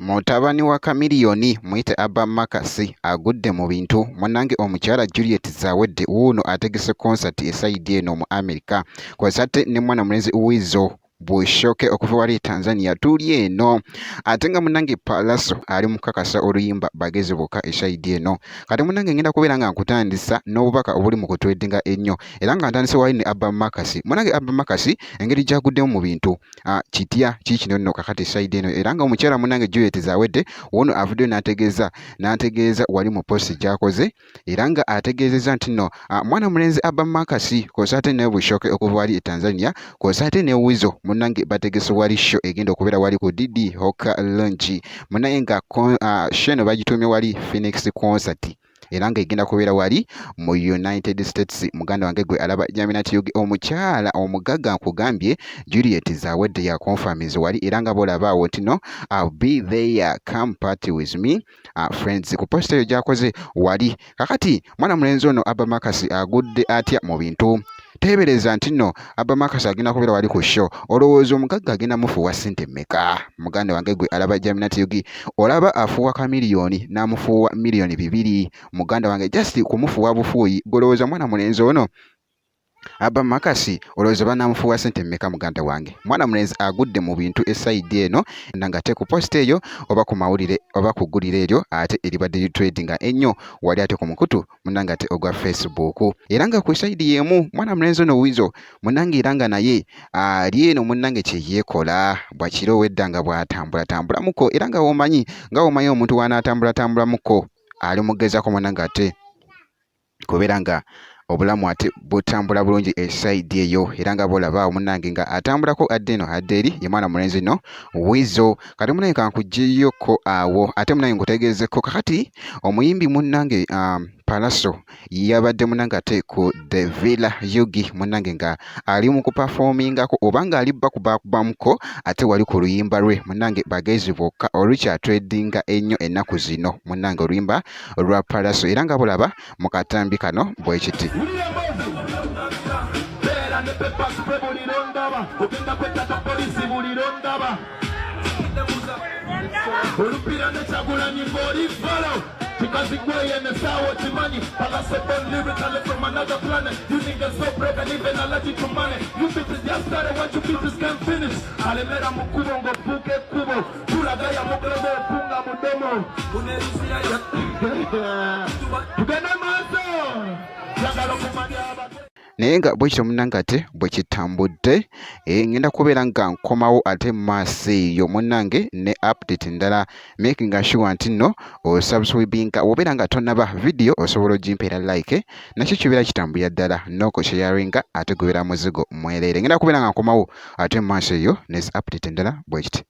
Mutabani wa Chameleone muyite Abba Makasi agudde mu bintu. Munnange omukyala Juliet Zawedde wuuno ategese concert esayidi eno mu America kw'osatte ne mwana mulenzi Weasel Bushoke okuva wali Tanzania tuli eno ate nga munnange Palaso ali mukakasa oluyimba bagezi bokka esayidi eno. Kati munnange ngenda kubeera nga nkutandisa n'obubaka obuli mu kutwedinga ennyo era nga ntandise wali ne Abba Makasi. Munnange Abba Makasi engeri gyaguddemu mu bintu kitya kikino nno kakati esayidi eno era nga omukyala munnange Juliet Zawedde wuuno avuddeyo n'ategeeza wali mu post gy'akoze era nga ategeezezza nti nno mwana mulenzi Abba Makasi kw'osaate ne Bushoke okuva wali Tanzania kw'osaate ne Weasel munnange bategese wali show egenda okubeera wali ku Didi Hoka Lounge munnange nga show eno bagituumye wali Phoenix Concert era nga egenda kubeera wali mu United States. Muganda wange gwe alaba Jaminat Yugi omukyala omugagga nkugambye Juliet Zawedde ya confirmize wali era nga bolaba awo tino I'll be there, come party with me friends. Ku post eyo gyakoze wali kakati mwana mulenzi ono Abba Makasi agudde atya mu bintu. Teebereza nti nno Abba Makasi agenda kubeera wali ku show. Olowooza omugagga agenda mufuuwa ssente mmeka? Muganda wange gwe alaba Jaminat Yugi olaba afuuwa Chameleone n'amufuuwa miliyoni 2. Muganda wange just kumufuuwa bufuuyi golowooza mwana mulenzi ono Abba Makasi olowooza banaamufuuwa ssente mmeka? Muganda wange mwana mulenzi agudde mu bintu esayidi eno nga te ku post eyo oba ku mawulire oba ku ggulire eryo ate eribadde litredinga ennyo wali ate ku mukutu munnange ate ogwa Facebook era nga ku sayidi y'emu mwana mulenzi ono Weasel munnange era nga naye ali eno munnange kye yeekola bwakiro wedda nga bw'atambulatambulamuko era nga womanyi omuntu w'anaatambulatambulamukko ali mugezaako munnange ate kubeera nga obulamu ate butambula bulungi esayidi eyo era nga bolaba munnange nga atambulako adde eno adde eri ye mwana mulenzi no Weasel. Kati munnange kankuggyeyoko awo ate munnange nkutegeezeko kakati omuyimbi munnange Palaso yabadde munnange ate ku The Villa Yugi munnange nga ali mu kuperformingako oba nga ali bakubamuko ate wali ku luyimba lwe munnange bagezi bokka olukyatredinga ennyo ennaku zino munnange oluyimba lwa Palaso era nga bulaba mu katambi kano bwe kiti. Because it way and it's how what money. Palaso born lyrically from another planet. You niggas so broke and even allergic to money. You bitches just started what you bitches can't finish. Alemera mukubo ngo puke kubo. Pula gaya muklebo punga mudomo. Unerusia ya. Tugana maso. Yagalo kumanyaba. Naye nga bwe kityo munnange ate bwe kitambudde ngenda kubeera nga nkomawo ate mu maaso eyo munnange ne update ndala making sure nti nno osubscribinga obeera nga tonnaba video osobola ogimpeera like nakyo kibeera kitambulira ddala n'okosharinga ate gubeera muzigo mwereere. Ngenda kubeera nga nkomawo ate mu maaso eyo ne update ndala bwe kiti.